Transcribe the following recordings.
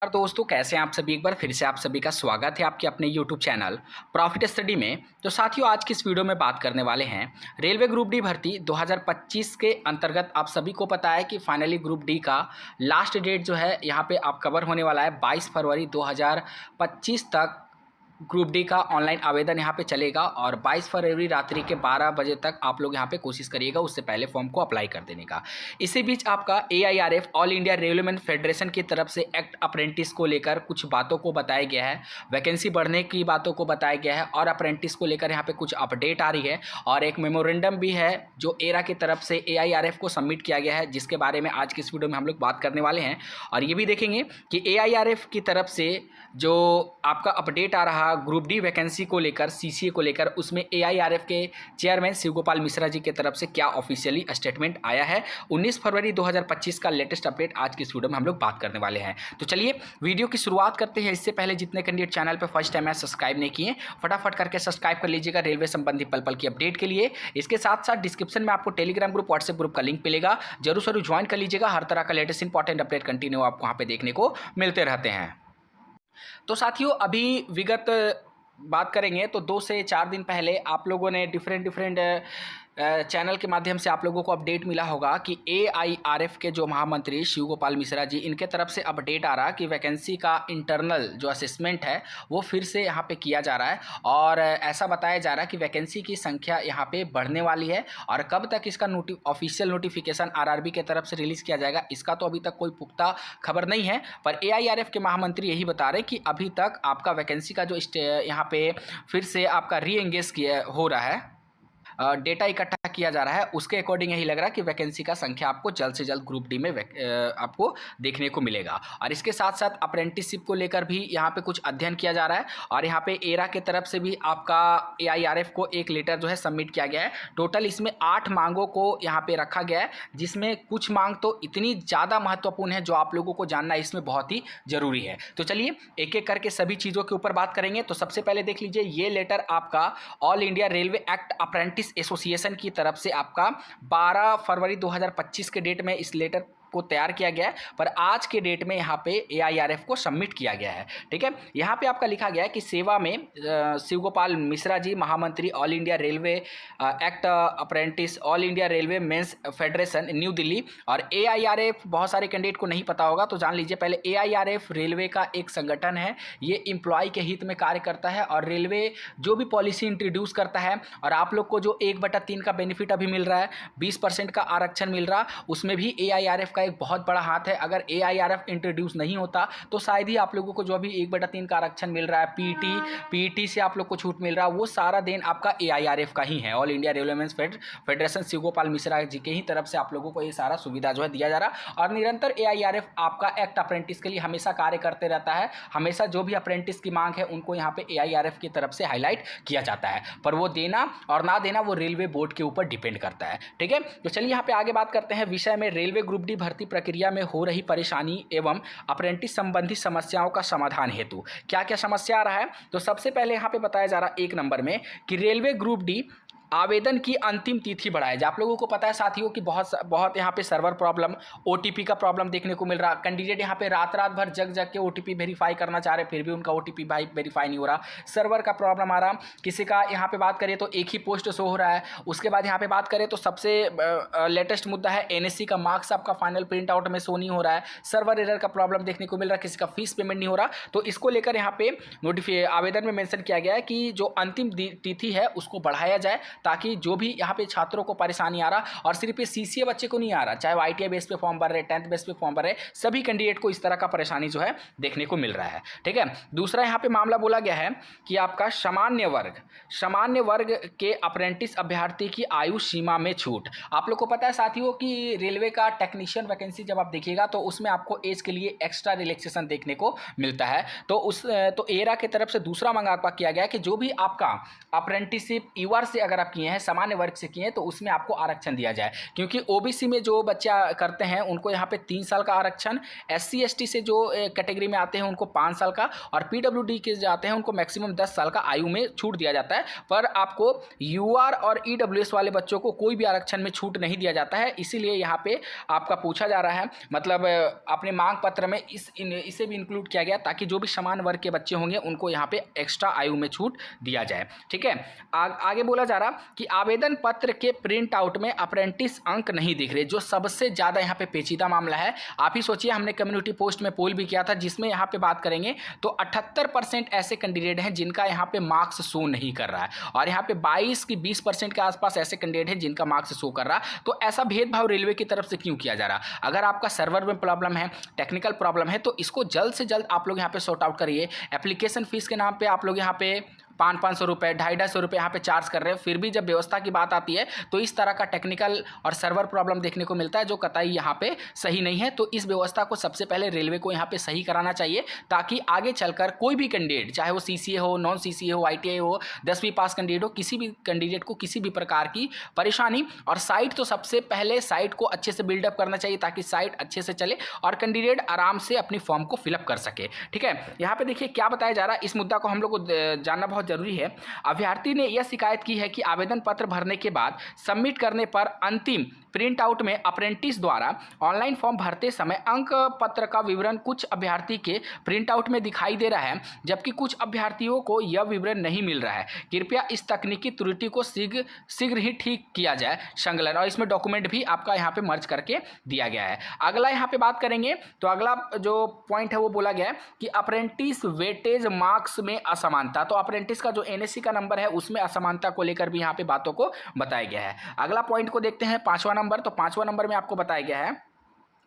और दोस्तों, कैसे हैं आप सभी। एक बार फिर से आप सभी का स्वागत है आपके अपने YouTube चैनल प्रॉफिट स्टडी में। तो साथियों, आज की इस वीडियो में बात करने वाले हैं रेलवे ग्रुप डी भर्ती 2025 के अंतर्गत। आप सभी को पता है कि फाइनली ग्रुप डी का लास्ट डेट जो है यहाँ पे आप कवर होने वाला है 22 फरवरी 2025 तक। ग्रुप डी का ऑनलाइन आवेदन यहाँ पे चलेगा और 22 फरवरी रात्रि के 12 बजे तक आप लोग यहाँ पे कोशिश करिएगा उससे पहले फॉर्म को अप्लाई कर देने का। इसी बीच आपका AIRF all India Railwaymen federation की तरफ से एक्ट अप्रेंटिस को लेकर कुछ बातों को बताया गया है, वैकेंसी बढ़ने की बातों को बताया गया है और अप्रेंटिस को लेकर यहाँ पे कुछ अपडेट आ रही है। और एक मेमोरेंडम भी है जो एरा की तरफ से AIRF को सबमिट किया गया है, जिसके बारे में आज की इस वीडियो में हम लोग बात करने वाले हैं। और ये भी देखेंगे कि AIRF की तरफ से जो आपका अपडेट आ रहा ग्रुप डी वैकेंसी को लेकर, CCA को लेकर, उसमें AIRF के चेयरमैन शिव गोपाल मिश्रा जी की तरफ से क्या ऑफिशियली स्टेटमेंट आया है। 19 फरवरी 2025 का लेटेस्ट अपडेट आज की इस वीडियो में हम लोग बात करने वाले हैं। तो चलिए वीडियो की शुरुआत करते हैं। इससे पहले जितने कैंडिडेट चैनल पर फर्स्ट टाइम है सब्सक्राइब नहीं किए, फटाफट करके सब्सक्राइब कर लीजिएगा रेलवे संबंधी पल पल की अपडेट के लिए। इसके साथ साथ डिस्क्रिप्शन में आपको टेलीग्राम ग्रुप, व्हाट्सएप ग्रुप का लिंक मिलेगा, जरूर ज्वाइन कर लीजिएगा। हर तरह का लेटेस्ट इंपॉर्टेंट अपडेट कंटिन्यू आपको वहाँ पे देखने को मिलते रहते हैं। तो साथियों, अभी विगत बात करेंगे तो 2 से 4 दिन पहले आप लोगों ने डिफरेंट चैनल के माध्यम से आप लोगों को अपडेट मिला होगा कि AIRF के जो महामंत्री शिव गोपाल मिश्रा जी, इनके तरफ से अपडेट आ रहा कि वैकेंसी का इंटरनल जो असेसमेंट है वो फिर से यहाँ पे किया जा रहा है। और ऐसा बताया जा रहा है कि वैकेंसी की संख्या यहाँ पे बढ़ने वाली है। और कब तक इसका ऑफिशियल नोटिफिकेशन RRB के तरफ से रिलीज़ किया जाएगा, इसका तो अभी तक कोई पुख्ता खबर नहीं है। पर AIRF के महामंत्री यही बता रहे कि अभी तक आपका वैकेंसी का जो यहाँ पे फिर से आपका री एंगेज हो रहा है, डेटा इकट्ठा किया जा रहा है, उसके अकॉर्डिंग यही लग रहा है कि वैकेंसी का संख्या आपको जल्द से जल्द ग्रुप डी में आपको देखने को मिलेगा। और इसके साथ साथ अप्रेंटिसशिप को लेकर भी यहाँ पे कुछ अध्ययन किया जा रहा है। और यहाँ पे एरा के तरफ से भी आपका AIRF को एक लेटर जो है सबमिट किया गया है। टोटल इसमें 8 मांगों को यहाँ पे रखा गया है, जिसमें कुछ मांग तो इतनी ज़्यादा महत्वपूर्ण है जो आप लोगों को जानना इसमें बहुत ही ज़रूरी है। तो चलिए एक एक करके सभी चीज़ों के ऊपर बात करेंगे। तो सबसे पहले देख लीजिए, ये लेटर आपका all India Railway Act apprentice association की तरफ से आपका 12 फरवरी 2025 के डेट में इस लेटर को तैयार किया गया है, पर आज के डेट में यहाँ पे AIRF को सबमिट किया गया है। ठीक है, यहाँ पे आपका लिखा गया है कि सेवा में शिव गोपाल मिश्रा जी, महामंत्री All India Railway Act Apprentice All India Railway Men's Federation New Delhi. और AIRF बहुत सारे कैंडिडेट को नहीं पता होगा तो जान लीजिए पहले। AIRF रेलवे का एक संगठन है, ये एम्प्लॉय के हित में कार्य करता है और रेलवे जो भी पॉलिसी इंट्रोड्यूस करता है, और आप लोग को जो 1/3 का बेनिफिट अभी मिल रहा है, 20% का आरक्षण मिल रहा, उसमें भी AIRF का एक बहुत बड़ा हाथ है। अगर AIRF इंट्रोड्यूस नहीं होता तो शायद ही आप लोगों को जो अभी 1/3 का आरक्षण मिल रहा है, PET से आप लोग को छूट मिल रहा है, वो सारा देन आपका AIRF का ही है। All India Railwaymen Federation Shiv Gopal Mishra ji के ही तरफ से आप लोगों को ये सारा सुविधा जो है दिया जा रहा। और निरंतर AIRF आपका एक्ट अप्रेंटिस के लिए हमेशा कार्य करते रहता है। हमेशा जो भी अप्रेंटिस की मांग है उनको यहाँ पे AIRF की तरफ से हाईलाइट किया जाता है, पर वो देना और ना देना वो रेलवे बोर्ड के ऊपर डिपेंड करता है। ठीक है, तो चलिए यहाँ पे आगे बात करते हैं विषय में। रेलवे ग्रुप डी भर्ती प्रक्रिया में हो रही परेशानी एवं अप्रेंटिस संबंधी समस्याओं का समाधान हेतु क्या क्या समस्या आ रहा है। तो सबसे पहले यहाँ पे बताया जा रहा है 1 नंबर में कि रेलवे ग्रुप डी आवेदन की अंतिम तिथि बढ़ाए जाए। आप लोगों को पता है साथियों कि बहुत यहाँ पे सर्वर प्रॉब्लम, OTP का प्रॉब्लम देखने को मिल रहा। कैंडिडेट यहाँ पे रात भर जग के OTP वेरीफाई करना चाह रहे, फिर भी उनका OTP वेरीफाई नहीं हो रहा। सर्वर का प्रॉब्लम आ रहा। किसी का यहाँ पे बात करें तो एक ही पोस्ट शो हो रहा है। उसके बाद यहाँ पे बात करें तो सबसे लेटेस्ट मुद्दा है NSC का मार्क्स आपका फाइनल प्रिंट आउट में शो नहीं हो रहा है। सर्वर एरर का प्रॉब्लम देखने को मिल रहा है। किसी का फीस पेमेंट नहीं हो रहा। तो इसको लेकर यहाँ पे आवेदन में मेंशन किया गया है कि जो अंतिम तिथि है उसको बढ़ाया जाए, ताकि जो भी यहाँ पे छात्रों को परेशानी आ रहा, और सिर्फ ये CCA बच्चे को नहीं आ रहा, चाहे वो ITI बेस पे फॉर्म भर रहे, 10th बेस पे फॉर्म भर रहे, सभी कैंडिडेट को इस तरह का परेशानी जो है देखने को मिल रहा है। ठीक है, दूसरा यहाँ पे मामला बोला गया है कि आपका सामान्य वर्ग के अप्रेंटिस अभ्यर्थी की आयु सीमा में छूट। आप लोग को पता है साथियों कि रेलवे का टेक्नीशियन वैकेंसी जब आप देखिएगा तो उसमें आपको एज के लिए एक्स्ट्रा रिलैक्सेशन देखने को मिलता है। तो एरा की तरफ से दूसरा मांग आपका किया गया है कि जो भी आपका अप्रेंटिसशिप ईवर से अगर आप किए हैं, सामान्य वर्ग से किए हैं, तो उसमें आपको आरक्षण दिया जाए। क्योंकि ओबीसी में जो बच्चा करते हैं उनको यहाँ पे 3 साल का आरक्षण, SC ST से जो कैटेगरी में आते हैं उनको 5 साल का, और PWD के जाते हैं उनको मैक्सिमम 10 साल का आयु में छूट दिया जाता है। पर आपको UR और EWS वाले बच्चों को कोई भी आरक्षण में छूट नहीं दिया जाता है। इसीलिए यहाँ पे आपका पूछा जा रहा है, मतलब अपने मांग पत्र में इसे भी इंक्लूड किया गया ताकि जो भी समान वर्ग के बच्चे होंगे उनको यहाँ पे एक्स्ट्रा आयु में छूट दिया जाए। ठीक है, आगे बोला जा रहा कि आवेदन पत्र के प्रिंट आउट में अप्रेंटिस अंक नहीं दिख रहे, जो सबसे ज़्यादा यहाँ पे पेचीदा मामला है। आप ही सोचिए, हमने कम्युनिटी पोस्ट में पोल भी किया था जिसमें यहाँ पे बात करेंगे तो 78% ऐसे कैंडिडेट हैं जिनका यहाँ पे मार्क्स शो नहीं कर रहा है, और यहाँ पे 22 की 20% के आसपास ऐसे कैंडिडेट हैं जिनका मार्क्स शो कर रहा है। तो ऐसा भेदभाव रेलवे की तरफ से क्यों किया जा रहा? अगर आपका सर्वर में प्रॉब्लम है, टेक्निकल प्रॉब्लम है, तो इसको जल्द से जल्द आप लोग यहाँ पे सॉर्ट आउट करिए। एप्लीकेशन फीस के नाम पे आप लोग यहाँ पे 500 रुपये, 250 रुपये यहाँ पे चार्ज कर रहे हैं, फिर भी जब व्यवस्था की बात आती है तो इस तरह का टेक्निकल और सर्वर प्रॉब्लम देखने को मिलता है जो कतई यहाँ पे सही नहीं है। तो इस व्यवस्था को सबसे पहले रेलवे को यहाँ पे सही कराना चाहिए, ताकि आगे चलकर कोई भी कैंडिडेट, चाहे वो CCA हो, नॉन CCA हो, ITI हो, 10वीं पास कैंडिडेट हो, किसी भी कैंडिडेट को किसी भी प्रकार की परेशानी, और साइट तो सबसे पहले साइट को अच्छे से बिल्डअप करना चाहिए ताकि साइट अच्छे से चले और कैंडिडेट आराम से अपनी फॉर्म को फिलअप कर सके। ठीक है, यहाँ पे देखिए क्या बताया जा रहा है, इस मुद्दा को हम लोग को जानना बहुत जरूरी है। अभ्यर्थी ने यह शिकायत की है कि आवेदन पत्र भरने के बाद सबमिट करने पर अंतिम प्रिंट आउट में अप्रेंटिस द्वारा ऑनलाइन फॉर्म भरते समय अंक पत्र का विवरण कुछ अभ्यर्थी के प्रिंट आउट में दिखाई दे रहा है, जबकि कुछ अभ्यर्थियों को यह विवरण नहीं मिल रहा है। कृपया इस तकनीकी त्रुटि को शीघ्र ही ठीक किया जाए, संकलन। और इसमें डॉक्यूमेंट भी आपका यहाँ पे मर्ज करके दिया गया है। अगला यहाँ पे बात करेंगे तो अगला जो पॉइंट है वो बोला गया है कि अप्रेंटिस वेटेज मार्क्स में असमानता। तो अप्रेंटिस का जो NSC का नंबर है उसमें असमानता को लेकर भी यहाँ पे बातों को बताया गया है। अगला पॉइंट को देखते हैं, 5वां नंबर। तो 5वां नंबर में आपको बताया गया है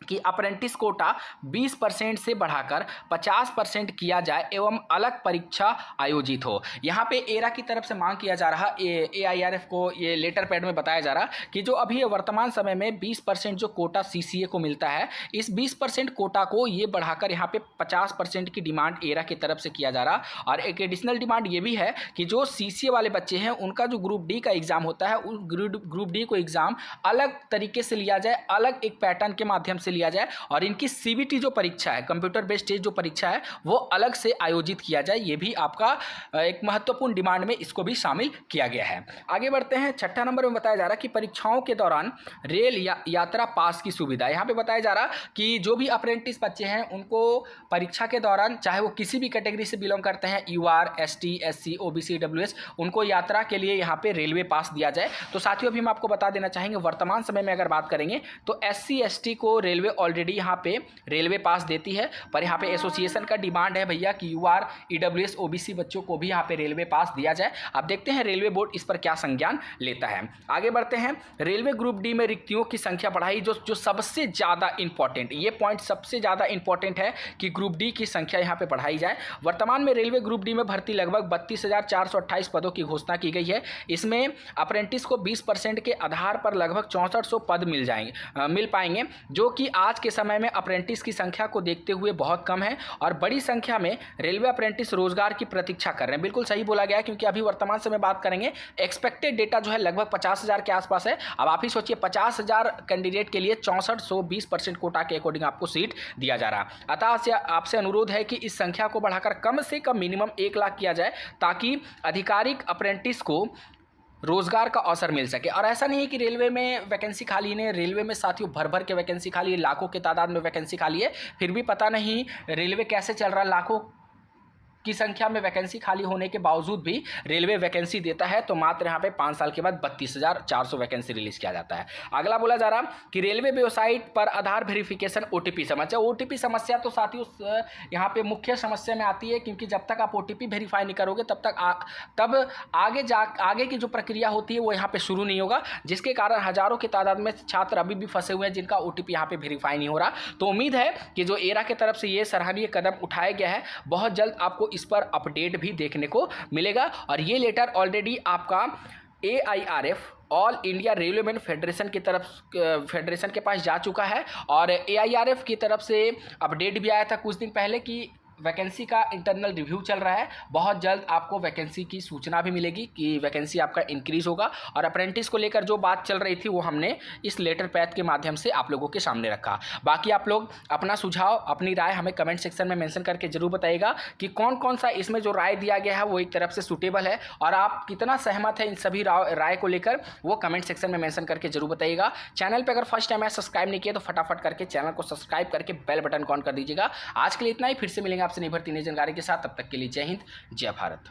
कि अप्रेंटिस कोटा 20% से बढ़ाकर 50% किया जाए एवं अलग परीक्षा आयोजित हो। यहाँ पे एरा की तरफ से मांग किया जा रहा, AIRF को ये लेटर पैड में बताया जा रहा कि जो अभी वर्तमान समय में 20% जो कोटा CCA को मिलता है, इस 20% कोटा को ये बढ़ाकर यहाँ पे 50% की डिमांड एरा की तरफ से किया जा रहा। और एक एडिशनल डिमांड ये भी है कि जो CCA वाले बच्चे हैं उनका जो ग्रुप D का एग्जाम होता है, उस ग्रुप D को एग्जाम अलग तरीके से लिया जाए, अलग एक पैटर्न के माध्यम से लिया जाए, और इनकी CBT जो परीक्षा है, कंप्यूटर बेस्ड टेस्ट जो परीक्षा है, वो अलग से आयोजित किया जाए। ये भी आपका एक महत्वपूर्ण डिमांड में इसको भी शामिल किया गया है। आगे बढ़ते हैं, 6ठा नंबर में बताया जा रहा है कि परीक्षाओं के दौरान रेल यात्रा पास की सुविधा। यहाँ पे बताया जा रहा कि जो भी अप्रेंटिस बच्चे हैं उनको परीक्षा के दौरान, चाहे वो किसी भी कैटेगरी से बिलोंग करते हैं, UR, ST, SC, OBC, EWS, उनको यात्रा के लिए यहाँ पे रेलवे पास दिया जाए। तो साथियों अभी हम आपको बता देना चाहेंगे, वर्तमान समय में अगर बात करेंगे तो SC ST को रेलवे ऑलरेडी यहाँ पे रेलवे पास देती है, पर यहाँ पे एसोसिएशन का डिमांड है भैया कि UR, EWS, OBC बच्चों को भी यहाँ पे रेलवे पास दिया जाए। अब देखते हैं रेलवे बोर्ड इस पर क्या संज्ञान लेता है। आगे बढ़ते हैं, रेलवे ग्रुप D में रिक्तियों की संख्या बढ़ाई। जो सबसे ज़्यादा इंपॉर्टेंट, ये पॉइंट सबसे ज़्यादा इंपॉर्टेंट है कि ग्रुप D की संख्या यहाँ पे बढ़ाई जाए। वर्तमान में रेलवे ग्रुप D में भर्ती लगभग 32,428 पदों की घोषणा की गई है। इसमें अप्रेंटिस को 20% के आधार पर लगभग 6400 पद मिल पाएंगे, जो कि आज के समय में अप्रेंटिस की संख्या को देखते हुए बहुत कम है, और बड़ी संख्या में रेलवे अप्रेंटिस रोजगार की प्रतीक्षा कर रहे हैं। बिल्कुल सही बोला गया, क्योंकि अभी वर्तमान समय बात करेंगे, एक्सपेक्टेड डेटा जो है लगभग 50,000 के आसपास है। अब आप ही सोचिए, 50,000 कैंडिडेट के लिए 6400 20% कोटा के अकॉर्डिंग आपको सीट दिया जा रहा। अतः आपसे अनुरोध है कि इस संख्या को बढ़ाकर कम से कम मिनिमम 1 लाख किया जाए, ताकि आधिकारिक अप्रेंटिस को रोजगार का अवसर मिल सके। और ऐसा नहीं है कि रेलवे में वैकेंसी खाली नहीं है, रेलवे में साथियों भर भर के वैकेंसी खाली है, लाखों के तादाद में वैकेंसी खाली है, फिर भी पता नहीं रेलवे कैसे चल रहा है। लाखों की संख्या में वैकेंसी खाली होने के बावजूद भी रेलवे वैकेंसी देता है, तो मात्र यहाँ पे 5 साल के बाद 32,400 वैकेंसी रिलीज किया जाता है। अगला बोला जा रहा कि रेलवे वेबसाइट पर आधार वेरिफिकेशन OTP समस्या। OTP समस्या तो साथियों यहाँ पे मुख्य समस्या में आती है, क्योंकि जब तक आप OTP वेरीफाई नहीं करोगे तब आगे की जो प्रक्रिया होती है वो यहाँ पे शुरू नहीं होगा, जिसके कारण हजारों की तादाद में छात्र अभी भी फंसे हुए हैं जिनका OTP यहाँ पे वेरीफाई नहीं हो रहा। तो उम्मीद है कि जो एरा की तरफ से ये सराहनीय कदम उठाया गया है, बहुत जल्द आपको इस पर अपडेट भी देखने को मिलेगा। और ये लेटर ऑलरेडी आपका AIRF, all India Railwaymen federation के पास जा चुका है, और AIRF की तरफ से अपडेट भी आया था कुछ दिन पहले कि वैकेंसी का इंटरनल रिव्यू चल रहा है। बहुत जल्द आपको वैकेंसी की सूचना भी मिलेगी कि वैकेंसी आपका इंक्रीज होगा। और अप्रेंटिस को लेकर जो बात चल रही थी वो हमने इस लेटर पैथ के माध्यम से आप लोगों के सामने रखा। बाकी आप लोग अपना सुझाव, अपनी राय हमें कमेंट सेक्शन में मेंशन करके जरूर बताइएगा कि कौन कौन सा इसमें जो राय दिया गया है वो एक तरफ से सूटेबल है और आप कितना सहमत है इन सभी राय को लेकर, वो कमेंट सेक्शन में मेंशन करके जरूर बताइएगा। चैनल पर अगर फर्स्ट टाइम है सब्सक्राइब नहीं किया तो फटाफट करके चैनल को सब्सक्राइब करके बेल बटन को ऑन कर दीजिएगा। आज के लिए इतना ही, फिर से मिलेंगे आपसे नई भर्ती नई जानकारी के साथ। तब तक के लिए जय हिंद, जय भारत।